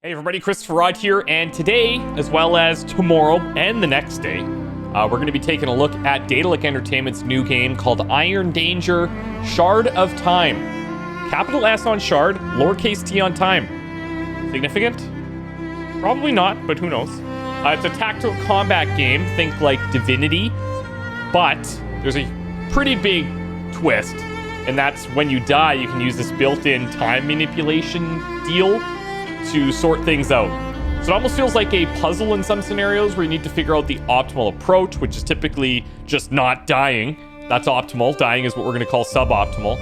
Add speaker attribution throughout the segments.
Speaker 1: Hey everybody, ChristopheRodd here, and today, as well as tomorrow and the next day, we're going to be taking a look at Daedalic Entertainment's new game called Iron Danger Shard of Time. Capital S on Shard, lowercase t on time. Significant? Probably not, but who knows. It's a tactical combat game, think like Divinity, but there's a pretty big twist, and that's when you die, you can use this built-in time manipulation deal to sort things out. So it almost feels like a puzzle in some scenarios where you need to figure out the optimal approach, which is typically just not dying. That's optimal. Dying is what we're going to call suboptimal.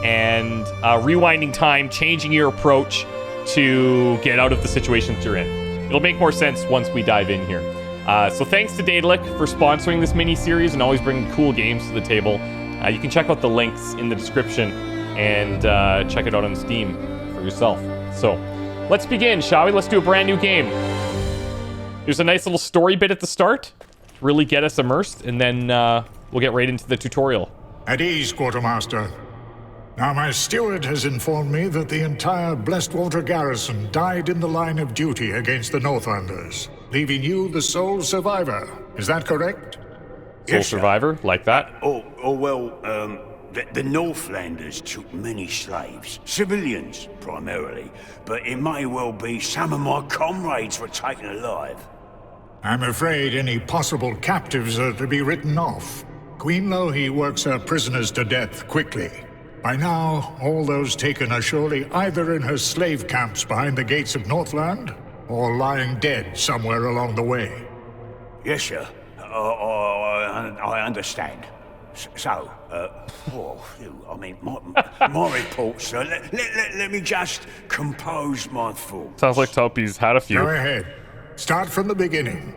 Speaker 1: And rewinding time, changing your approach to get out of the situations you're in. It'll make more sense once we dive in here. So thanks to Daedalic for sponsoring this mini-series and always bringing cool games to the table. You can check out the links in the description and check it out on Steam for yourself. So let's begin, shall we? Let's do a brand new game. There's a nice little story bit at the start to really get us immersed, and then we'll get right into the tutorial.
Speaker 2: At ease, Quartermaster. Now, my steward has informed me that the entire Blessed garrison died in the line of duty against the Northlanders, leaving you the sole survivor. Is that correct?
Speaker 1: Sole survivor? Like that?
Speaker 3: The Northlanders took many slaves, civilians primarily, but it may well be some of my comrades were taken alive.
Speaker 2: I'm afraid any possible captives are to be written off. Queen Lohi works her prisoners to death quickly. By now, all those taken are surely either in her slave camps behind the gates of Northland, or lying dead somewhere along the way.
Speaker 3: Yes, sir. I understand. My report, sir. Let me just compose my thoughts.
Speaker 1: Sounds like Topi's had a few.
Speaker 2: Go ahead. Start from the beginning.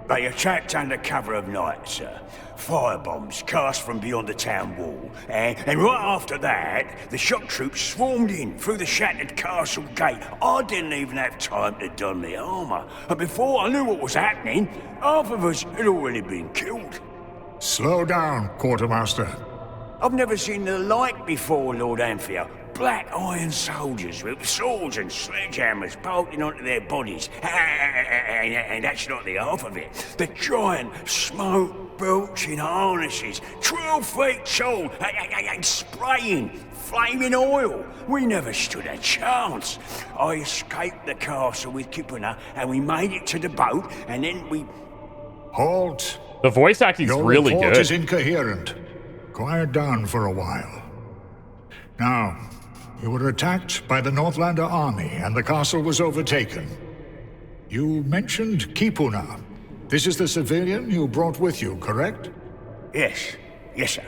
Speaker 3: They attacked under cover of night, sir. Firebombs cast from beyond the town wall. And right after that, the shock troops swarmed in through the shattered castle gate. I didn't even have time to don the armor. And before I knew what was happening, half of us had already been killed.
Speaker 2: Slow down, Quartermaster.
Speaker 3: I've never seen the like before, Lord Anthea. Black iron soldiers with swords and sledgehammers bolting onto their bodies. And that's not the half of it. The giant smoke-belching harnesses, 12 feet tall, and spraying flaming oil. We never stood a chance. I escaped the castle with Kipuna, and we made it to the boat, and then we...
Speaker 2: Halt.
Speaker 1: The voice acting's really
Speaker 2: Your report
Speaker 1: good.
Speaker 2: is incoherent. Quiet down for a while. Now, you were attacked by the Northlander army, and the castle was overtaken. You mentioned Kipuna. This is the civilian you brought with you, correct?
Speaker 3: Yes, sir.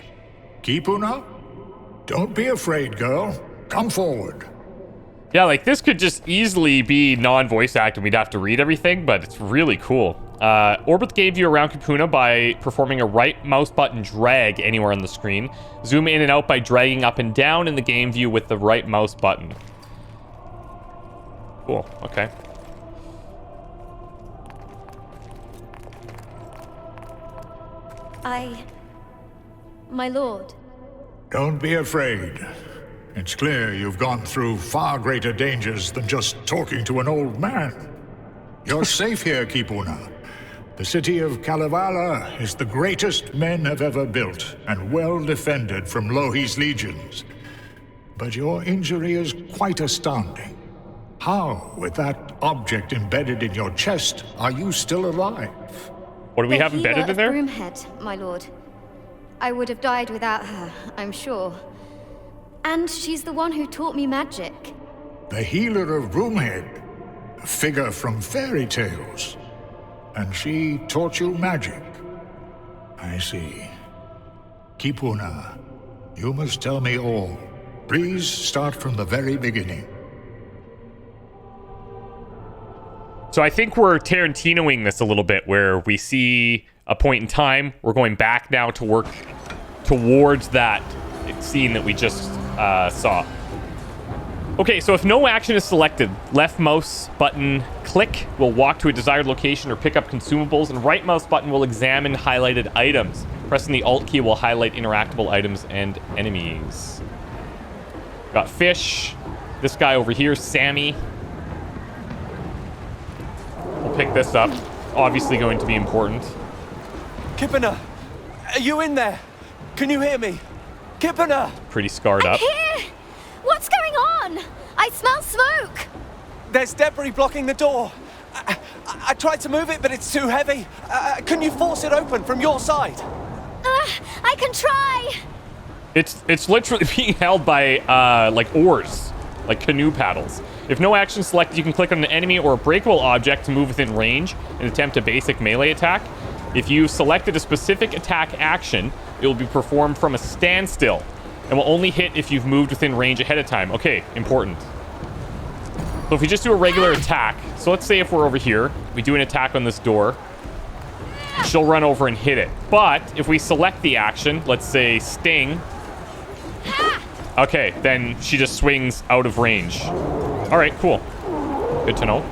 Speaker 2: Kipuna? Don't be afraid, girl. Come forward.
Speaker 1: Yeah, like this could just easily be non-voice acting. We'd have to read everything, but it's really cool. Orbit gave you around Kipuna by performing a right mouse button drag anywhere on the screen. Zoom in and out by dragging up and down in the game view with the right mouse button. Cool, okay.
Speaker 4: My lord.
Speaker 2: Don't be afraid. It's clear you've gone through far greater dangers than just talking to an old man. You're safe here, Kipuna. The city of Kalevala is the greatest men have ever built, and well defended from Lohi's legions. But your injury is quite astounding. How, with that object embedded in your chest, are you still alive?
Speaker 1: What do we have embedded in there?
Speaker 4: Broomhead, my lord. I would have died without her, I'm sure. And she's the one who taught me magic.
Speaker 2: The healer of Broomhead, a figure from fairy tales. And she taught you magic. I see. Kipuna, you must tell me all. Please start from the very beginning.
Speaker 1: So I think we're Tarantinoing this a little bit, where we see a point in time. We're going back now to work towards that scene that we just saw. Okay, so if no action is selected, left mouse button click will walk to a desired location or pick up consumables, and right mouse button will examine highlighted items. Pressing the Alt key will highlight interactable items and enemies. Got fish. This guy over here, Sammy. pick this up. Obviously going to be important.
Speaker 5: Kipana, are you in there? Can you hear me? Kipana!
Speaker 1: Pretty scarred up.
Speaker 4: Here! What's going on? I smell smoke!
Speaker 5: There's debris blocking the door. I tried to move it, but it's too heavy. Can you force it open from your side?
Speaker 4: I can try!
Speaker 1: It's literally being held by, like, oars. Like canoe paddles. If no action selected, you can click on an enemy or a breakable object to move within range and attempt a basic melee attack. If you selected a specific attack action, it will be performed from a standstill and will only hit if you've moved within range ahead of time. Okay, important. So if we just do a regular attack, so let's say if we're over here, we do an attack on this door, she'll run over and hit it. But if we select the action, let's say Sting, okay, then she just swings out of range. All right, cool. Good to know.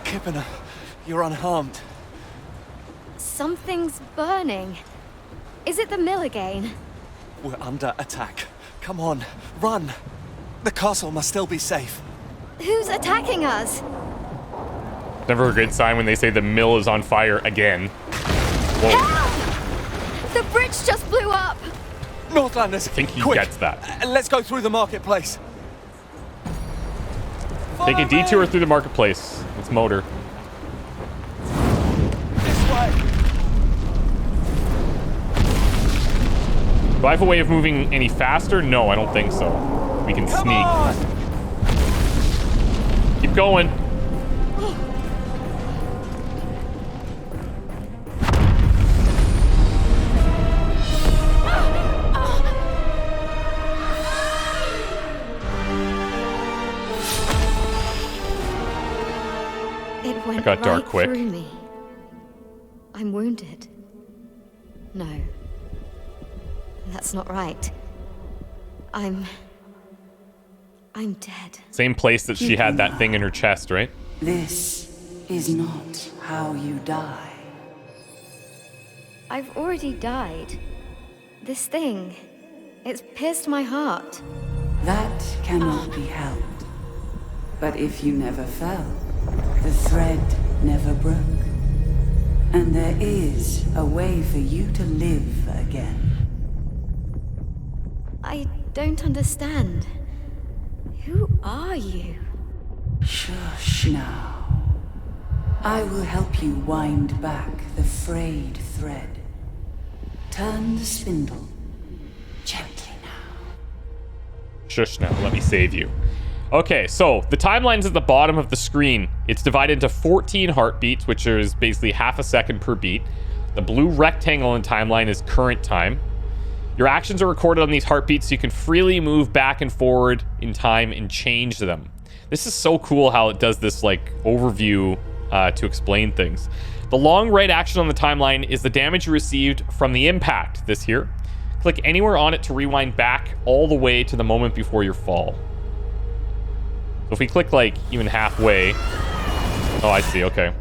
Speaker 5: Kipana, you're unharmed.
Speaker 4: Something's burning. Is it the mill again?
Speaker 5: We're under attack. Come on, run. The castle must still be safe.
Speaker 4: Who's attacking us?
Speaker 1: Never a good sign when they say the mill is on fire again. Whoa.
Speaker 4: Help! The bridge just blew up!
Speaker 5: Northlanders,
Speaker 1: I think he
Speaker 5: quick.
Speaker 1: gets that.
Speaker 5: Let's go through the marketplace.
Speaker 1: Take a detour through the marketplace. Let's motor.
Speaker 5: This way.
Speaker 1: Do I have a way of moving any faster? No, I don't think so. We can
Speaker 5: Come
Speaker 1: sneak.
Speaker 5: on!
Speaker 1: Keep going.
Speaker 4: It went
Speaker 1: got dark
Speaker 4: right
Speaker 1: quick.
Speaker 4: through me. I'm wounded. No. That's not right. I'm dead.
Speaker 1: Same place that she had that thing in her chest, right?
Speaker 6: This is not how you die.
Speaker 4: I've already died. This thing, it's pierced my heart.
Speaker 6: That cannot be helped. But if you never fell, the thread never broke. And there is a way for you to live again.
Speaker 4: I don't understand. Who are you?
Speaker 6: Shush now. I will help you wind back the frayed thread. Turn the spindle gently now.
Speaker 1: Shush now, let me save you. Okay, so the timeline's at the bottom of the screen. It's divided into 14 heartbeats, which is basically half a second per beat. The blue rectangle in timeline is current time. Your actions are recorded on these heartbeats so you can freely move back and forward in time and change them. This is so cool how it does this like overview to explain things. The long right action on the timeline is the damage you received from the impact, this here. Click anywhere on it to rewind back all the way to the moment before your fall. So if we click like even halfway, oh, I see, okay.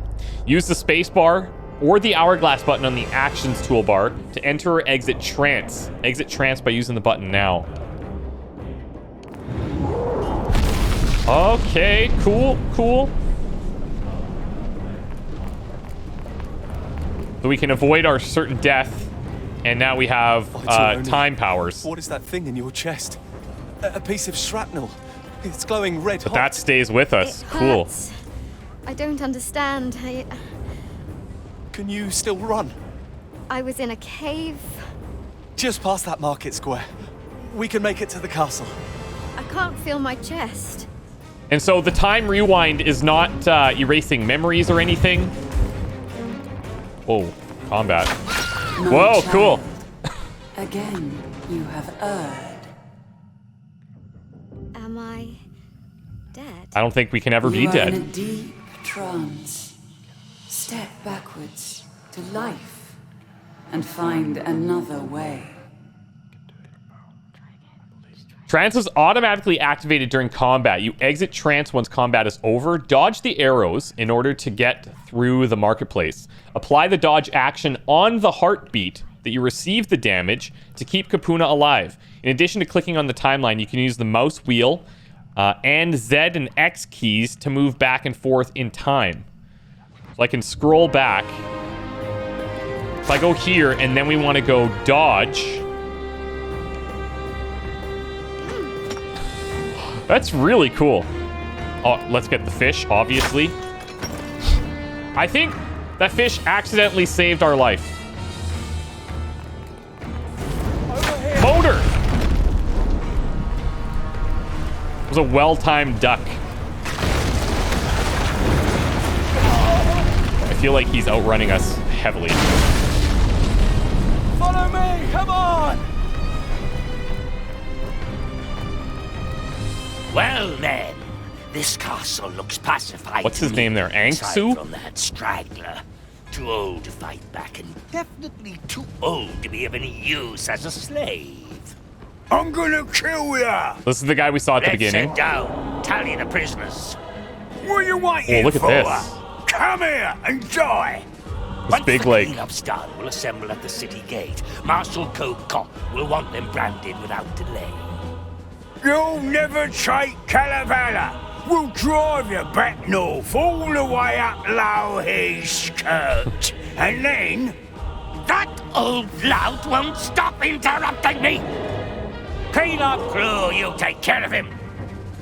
Speaker 1: Use the space bar or the hourglass button on the actions toolbar to enter or exit trance. Exit trance by using the button now. Okay, cool. So we can avoid our certain death, and now we have time powers.
Speaker 5: What is that thing in your chest? A piece of shrapnel. It's glowing red
Speaker 1: But
Speaker 5: hot.
Speaker 1: that stays with us.
Speaker 4: It
Speaker 1: Cool.
Speaker 4: hurts. I don't understand.
Speaker 5: Can you still run?
Speaker 4: I was in a cave.
Speaker 5: Just past that market square. We can make it to the castle.
Speaker 4: I can't feel my chest.
Speaker 1: And so the time rewind is not erasing memories or anything. Whoa, combat.
Speaker 6: My
Speaker 1: Whoa,
Speaker 6: child,
Speaker 1: cool.
Speaker 6: Again, you have erred.
Speaker 4: Am I dead?
Speaker 1: I don't think we can ever be
Speaker 6: You are in a
Speaker 1: dead.
Speaker 6: deep trance. Step backwards to life and find another way.
Speaker 1: Trance is automatically activated during combat. You exit trance once combat is over. Dodge the arrows in order to get through the marketplace. Apply the dodge action on the heartbeat that you received the damage to keep Capuna alive. In addition to clicking on the timeline, you can use the mouse wheel and Z and X keys to move back and forth in time. So I can scroll back. If I go here and then we want to go dodge. That's really cool. Oh, let's get the fish, obviously. I think that fish accidentally saved our life. Motor! It was a well-timed duck. I feel like he's outrunning us heavily.
Speaker 5: Follow me! Come on!
Speaker 3: Well then, this castle looks pacified.
Speaker 1: What's his name there? Angsu?
Speaker 3: Aside from that straggler. Too old to fight back and definitely too old to be of any use as a slave. I'm gonna kill ya!
Speaker 1: This is the guy we saw at the beginning.
Speaker 3: Let's head down. Tally the prisoners. What are you waiting
Speaker 1: Oh, look at
Speaker 3: for?
Speaker 1: this.
Speaker 3: Come here and die.
Speaker 1: This big, like...
Speaker 3: Once the cleanup's done, we'll assemble at the city gate. Marshal Cop will want them branded without delay. You'll never take Kalevala. We'll drive you back north, all the way up Low Skirt. And then... That old lout won't stop interrupting me! Clean up crew, you take care of him.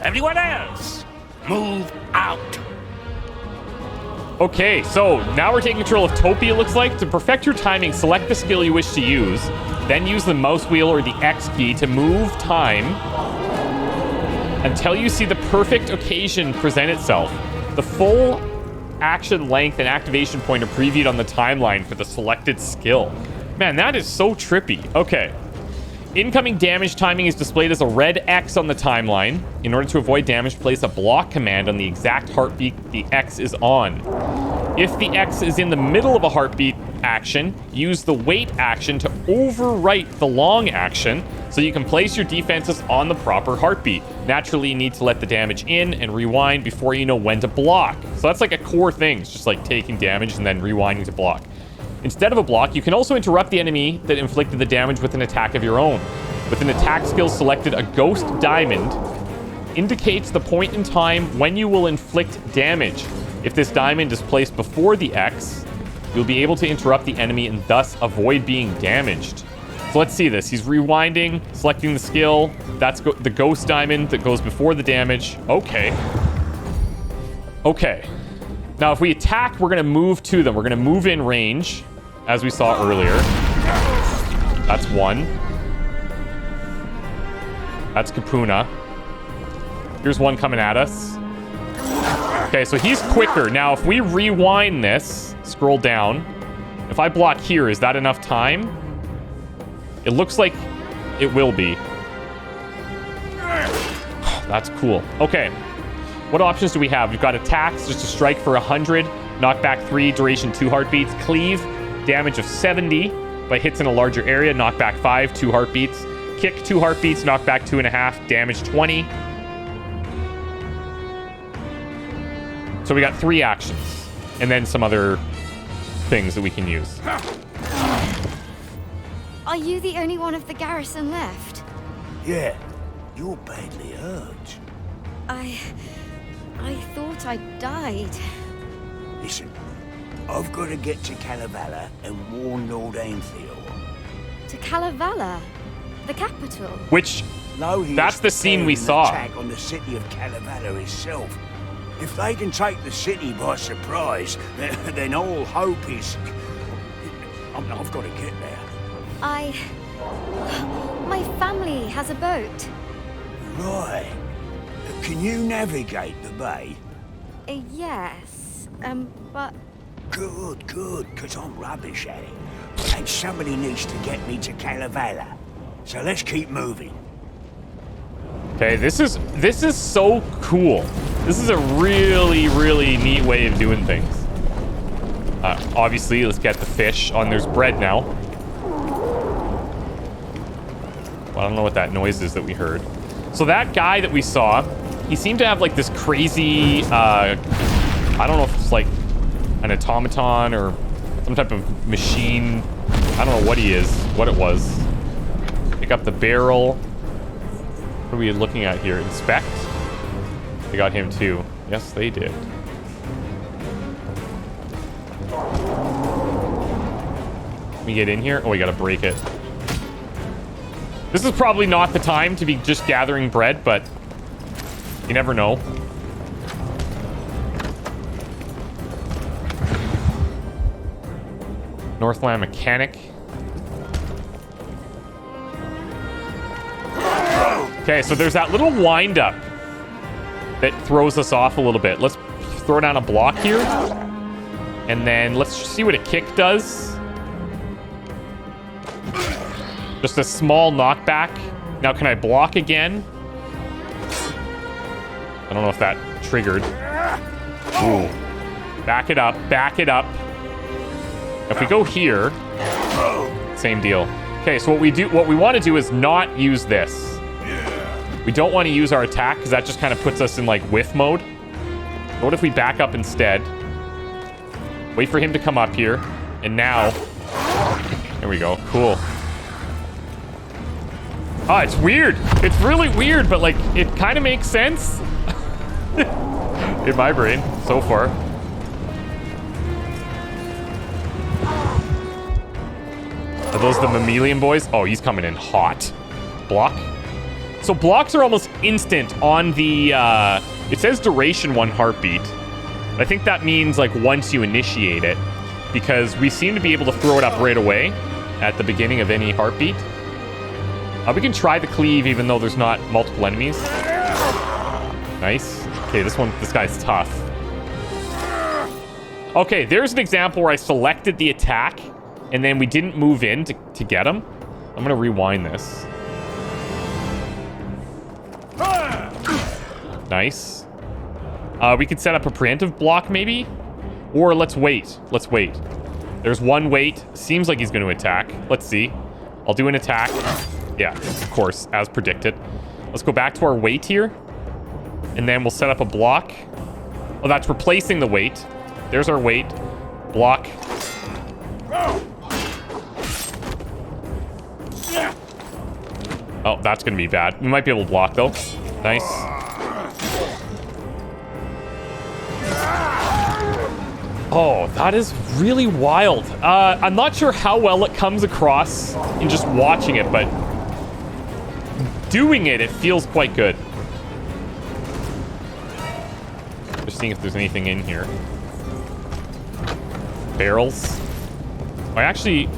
Speaker 3: Everyone else, move out.
Speaker 1: Okay, so now we're taking control of Topi, it looks like. To perfect your timing, select the skill you wish to use. Then use the mouse wheel or the X key to move time until you see the perfect occasion present itself. The full action length and activation point are previewed on the timeline for the selected skill. Man, that is so trippy. Okay. Incoming damage timing is displayed as a red X on the timeline. In order to avoid damage, place a block command on the exact heartbeat the X is on. If the X is in the middle of a heartbeat action, use the wait action to overwrite the long action so you can place your defenses on the proper heartbeat. Naturally, you need to let the damage in and rewind before you know when to block. So that's like a core thing. It's just like taking damage and then rewinding to block. Instead of a block, you can also interrupt the enemy that inflicted the damage with an attack of your own. With an attack skill selected, a ghost diamond indicates the point in time when you will inflict damage. If this diamond is placed before the X, you'll be able to interrupt the enemy and thus avoid being damaged. So let's see this. He's rewinding, selecting the skill. That's the ghost diamond that goes before the damage. Okay. Okay. Now, if we attack, we're going to move to them. We're going to move in range, as we saw earlier. That's one. That's Kapuna. Here's one coming at us. Okay, so he's quicker. Now, if we rewind this, scroll down. If I block here, is that enough time? It looks like it will be. That's cool. Okay. What options do we have? We've got attacks, just a strike for 100, knockback 3, duration 2 heartbeats, cleave, damage of 70 by hits in a larger area, knockback 5, 2 heartbeats, kick 2 heartbeats, knockback 2.5, damage 20. So we got 3 actions, and then some other things that we can use.
Speaker 4: Are you the only one of the garrison left?
Speaker 3: Yeah, you're badly hurt.
Speaker 4: I thought I died.
Speaker 3: Listen, I've got to get to Kalevala and warn Lord Antheor.
Speaker 4: To Kalevala, the capital.
Speaker 1: Which, that's the scene we saw.
Speaker 3: Attack on the city of Kalevala itself. If they can take the city by surprise, then all hope is... I've got to get there.
Speaker 4: My family has a boat.
Speaker 3: Right. Can you navigate the bay?
Speaker 4: Yes, but...
Speaker 3: Good, because I'm rubbish at it. And somebody needs to get me to Kalevala. So let's keep moving.
Speaker 1: Okay, this is so cool. This is a really, really neat way of doing things. Obviously, let's get the fish. Oh, and there's bread now. Well, I don't know what that noise is that we heard. So that guy that we saw, he seemed to have like this crazy, I don't know if it's like an automaton or some type of machine. I don't know what he is, what it was. Pick up the barrel. What are we looking at here? Inspect. They got him too. Yes, they did. Let me get in here. Oh, we gotta break it. This is probably not the time to be just gathering bread, but you never know. Northland Mechanic. Okay, so there's that little wind-up that throws us off a little bit. Let's throw down a block here. And then let's see what a kick does. Just a small knockback. Now, can I block again? I don't know if that triggered. Ooh. Back it up. Back it up. If we go here, same deal. Okay, so what we want to do is not use this. We don't want to use our attack because that just kind of puts us in like whiff mode. What if we back up instead? Wait for him to come up here. And now, there we go. Cool. Oh, it's weird. It's really weird, but like it kind of makes sense in my brain so far. Are those the mammalian boys? Oh, he's coming in hot. Block. So blocks are almost instant on the, it says duration 1 heartbeat. I think that means like once you initiate it, because we seem to be able to throw it up right away at the beginning of any heartbeat. We can try the cleave even though there's not multiple enemies. Nice. Okay, this guy's tough. Okay, there's an example where I selected the attack and then we didn't move in to get him. I'm gonna rewind this. Nice. We could set up a preemptive block maybe, or let's wait. Let's wait. There's one wait. Seems like he's going to attack. Let's see. I'll do an attack. Yeah, of course, as predicted. Let's go back to our wait here, and then we'll set up a block. Oh, that's replacing the wait. There's our wait. Block. Oh, that's going to be bad. We might be able to block, though. Nice. Oh, that is really wild. I'm not sure how well it comes across in just watching it, but doing it feels quite good. Just seeing if there's anything in here. Barrels. I actually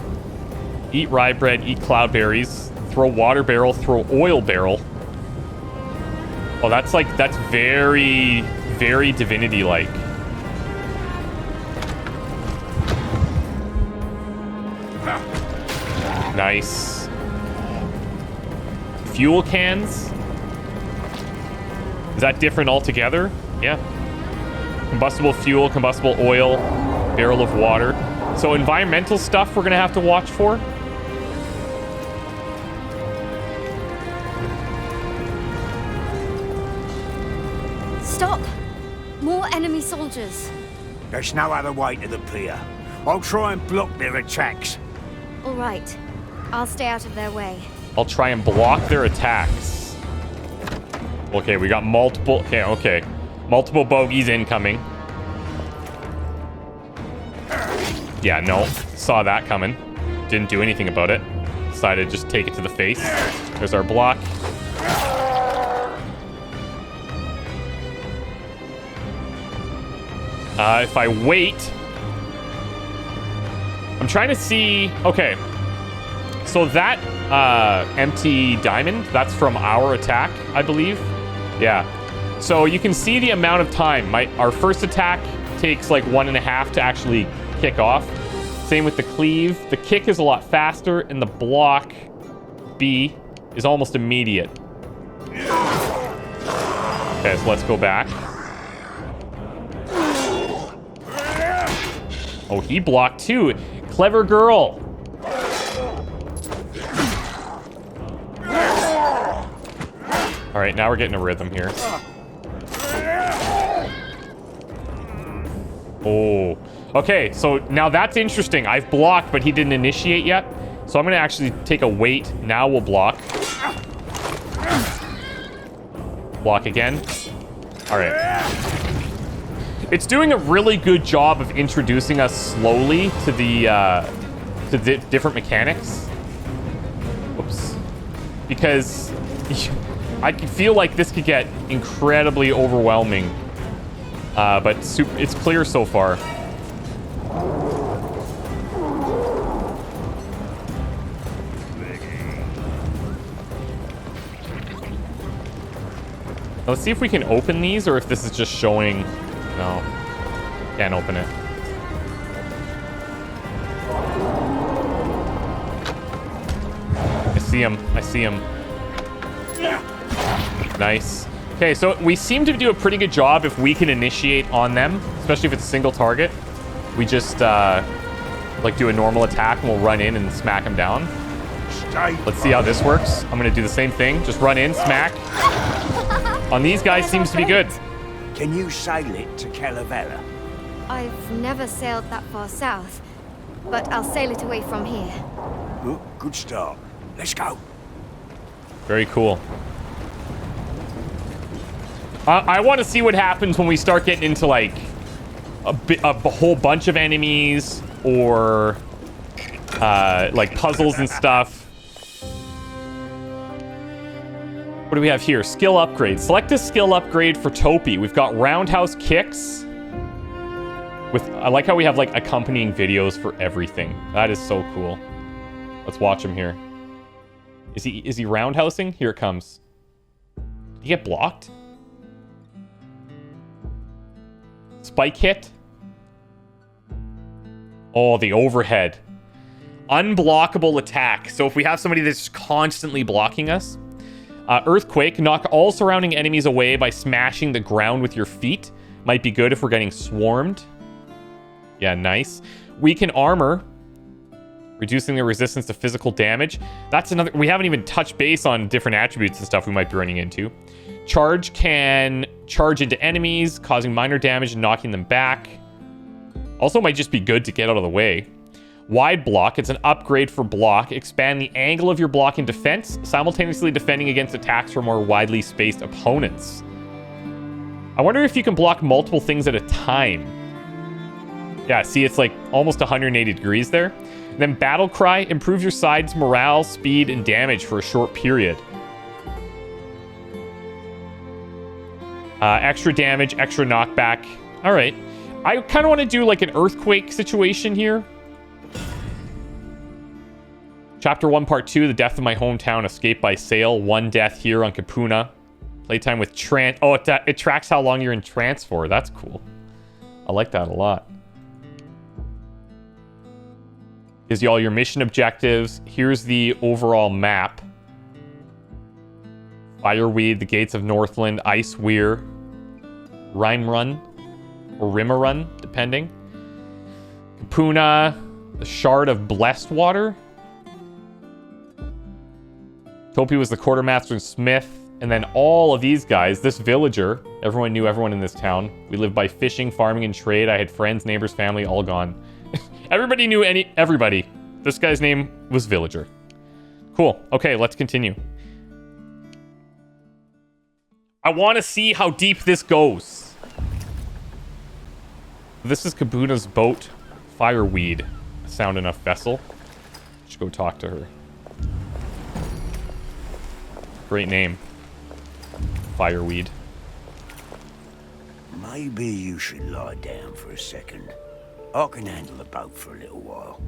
Speaker 1: eat rye bread, eat cloudberries, throw water barrel, throw oil barrel. Oh, that's very, very Divinity-like. Nice. Fuel cans. Is that different altogether? Yeah. Combustible fuel, combustible oil, barrel of water. So environmental stuff we're gonna have to watch for.
Speaker 4: Stop! More enemy soldiers.
Speaker 3: There's no other way to the pier. I'll try and block their attacks.
Speaker 4: All right. I'll stay out of their way.
Speaker 1: I'll try and block their attacks. Okay, we got multiple... Okay. Multiple bogeys incoming. Yeah, no. Saw that coming. Didn't do anything about it. Decided to just take it to the face. There's our block. If I wait... I'm trying to see... Okay. So that empty diamond, that's from our attack, I believe. Yeah. So you can see the amount of time. Our first attack takes like 1.5 to actually kick off. Same with the cleave. The kick is a lot faster, and the block B is almost immediate. Okay, so let's go back. Oh, he blocked too. Clever girl. All right, now we're getting a rhythm here. Oh, okay. So now that's interesting. I've blocked, but he didn't initiate yet. So I'm going to actually take a wait. Now we'll block. Block again. All right. It's doing a really good job of introducing us slowly to the different mechanics. Whoops. Because I can feel like this could get incredibly overwhelming. But it's clear so far. Let's see if we can open these or if this is just showing. No. Can't open it. I see him. I see him. Nice. Okay, so we seem to do a pretty good job if we can initiate on them, especially if it's a single target. We just, like, do a normal attack and we'll run in and smack them down. Let's see how this works. I'm gonna do the same thing. Just run in, smack. On these guys seems to be good.
Speaker 3: Can you sail it to Calavera?
Speaker 4: I've never sailed that far south, but I'll sail it away from here.
Speaker 3: Oh, good start. Let's go.
Speaker 1: Very cool. I want to see what happens when we start getting into, like, a whole bunch of enemies or, like, puzzles and stuff. What do we have here? Skill upgrade. Select a skill upgrade for Topi. We've got roundhouse kicks. I like how we have, like, accompanying videos for everything. That is so cool. Let's watch him here. Is he roundhousing? Here it comes. Did he get blocked? Spike hit. Oh, the overhead. Unblockable attack. So if we have somebody that's constantly blocking us. Earthquake. Knock all surrounding enemies away by smashing the ground with your feet. Might be good if we're getting swarmed. Yeah, nice. Weaken armor. Reducing the resistance to physical damage. That's another... We haven't even touched base on different attributes and stuff we might be running into. Charge can charge into enemies, causing minor damage and knocking them back. Also might just be good to get out of the way. Wide block. It's an upgrade for block. Expand the angle of your block in defense, simultaneously defending against attacks from more widely spaced opponents. I wonder if you can block multiple things at a time. Yeah, see, it's like almost 180 degrees there. And then Battle Cry. Improve your side's morale, speed, and damage for a short period. Extra damage, extra knockback. All right. I kind of want to do like an earthquake situation here. Chapter 1, Part 2, The Death of My Hometown, Escape by Sail. 1 death here on Capuna. Playtime with Oh, it tracks how long you're in trance for. That's cool. I like that a lot. Gives you all your mission objectives. Here's the overall map. Fireweed, the Gates of Northland, Ice Weir, Rime Run, or Rimmer Run, depending. Capuna, the Shard of Blessed Water. Topi was the quartermaster and smith. And then all of these guys, this villager, everyone knew everyone in this town. We lived by fishing, farming, and trade. I had friends, neighbors, family, all gone. Everybody knew everybody. This guy's name was Villager. Cool. Okay, let's continue. I want to see how deep this goes. This is Kabuna's boat. Fireweed. A sound enough vessel. Should go talk to her. Great name. Fireweed.
Speaker 3: Maybe you should lie down for a second. I can handle the boat for a little while.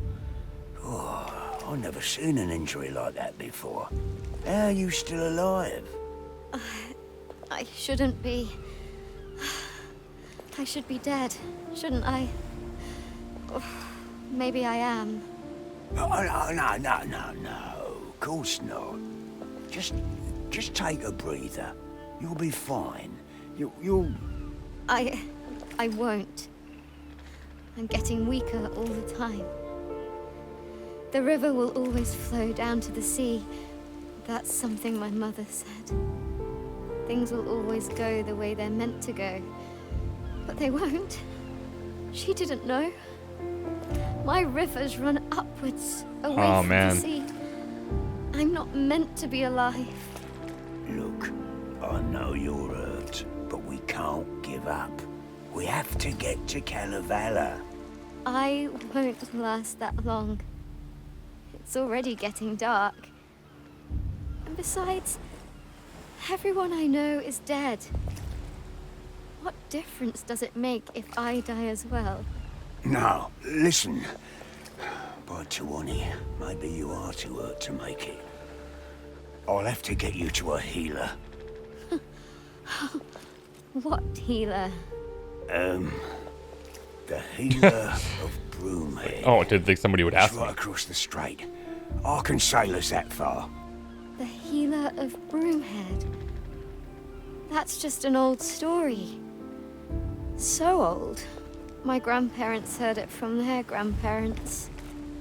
Speaker 3: Oh, I've never seen an injury like that before. How are you still alive?
Speaker 4: I shouldn't be. I should be dead, shouldn't I? Oh, maybe I am.
Speaker 3: Oh, no. Of course not. Just take a breather. You'll be fine. You'll...
Speaker 4: I won't. I'm getting weaker all the time. The river will always flow down to the sea. That's something my mother said. Things will always go the way they're meant to go. But they won't. She didn't know. My rivers run upwards, away from the sea. I'm not meant to be alive.
Speaker 3: Look, I know you're hurt, but we can't give up. We have to get to Kalevala.
Speaker 4: I won't last that long. It's already getting dark. And besides, everyone I know is dead. What difference does it make if I die as well?
Speaker 3: No, listen. By Tawani, maybe you are too hurt to make it. I'll have to get you to a healer.
Speaker 4: What healer?
Speaker 3: The healer of Broomhead.
Speaker 1: Oh, I didn't think somebody would ask
Speaker 3: It's right
Speaker 1: me.
Speaker 3: across the strait. I can sail us that far.
Speaker 4: The healer of Broomhead. That's just an old story. So old. My grandparents heard it from their grandparents.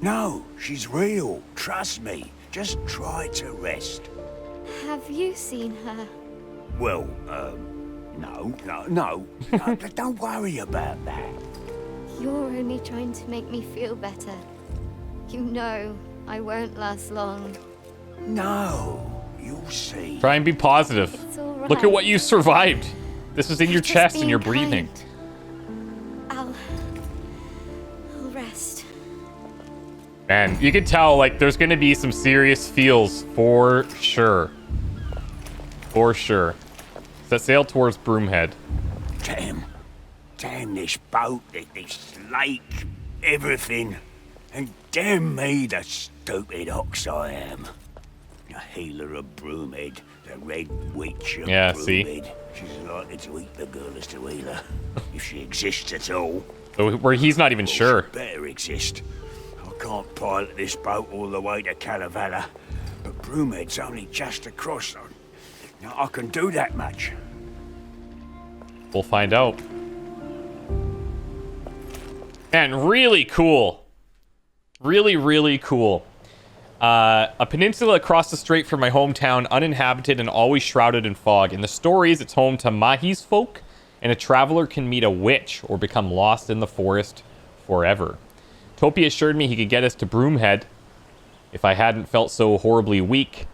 Speaker 3: No, she's real. Trust me. Just try to rest.
Speaker 4: Have you seen her?
Speaker 3: Well, no. Don't worry about that.
Speaker 4: You're only trying to make me feel better. You know I won't last long.
Speaker 3: No, you'll see.
Speaker 1: Try and be positive.
Speaker 4: It's all right.
Speaker 1: Look at what you survived. This is in your
Speaker 4: Just
Speaker 1: chest and
Speaker 4: being
Speaker 1: you're breathing.
Speaker 4: kind. I'll rest.
Speaker 1: Man, you can tell, like, there's going to be some serious feels for sure. For sure. Set sail towards Broomhead.
Speaker 3: Damn this boat, this lake, everything. And damn me, the stupid ox I am. The healer of Broomhead, the Red Witch of
Speaker 1: Yeah,
Speaker 3: Broomhead.
Speaker 1: see?
Speaker 3: She's likely to eat the girl as to heal her, if she exists at all.
Speaker 1: So where he's not even sure.
Speaker 3: She better exist. I can't pilot this boat all the way to Kalevala, but Broomhead's only just across. Now I can do that much.
Speaker 1: We'll find out. Man, really cool. Really, really cool. A peninsula across the strait from my hometown, uninhabited and always shrouded in fog. In the stories, it's home to Mahi's folk, and a traveler can meet a witch or become lost in the forest forever. Topi assured me he could get us to Broomhead. If I hadn't felt so horribly weak,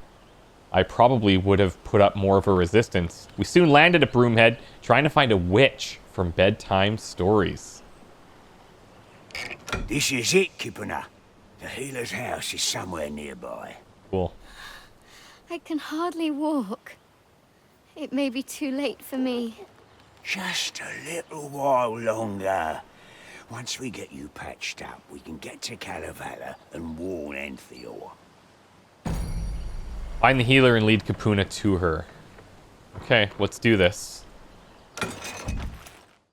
Speaker 1: I probably would have put up more of a resistance. We soon landed at Broomhead, trying to find a witch from bedtime stories.
Speaker 3: This is it, Kipuna. The healer's house is somewhere nearby.
Speaker 1: Cool.
Speaker 4: I can hardly walk. It may be too late for me.
Speaker 3: Just a little while longer. Once we get you patched up, we can get to Kalevala and warn Enthior.
Speaker 1: Find the healer and lead Kapuna to her. Okay, let's do this.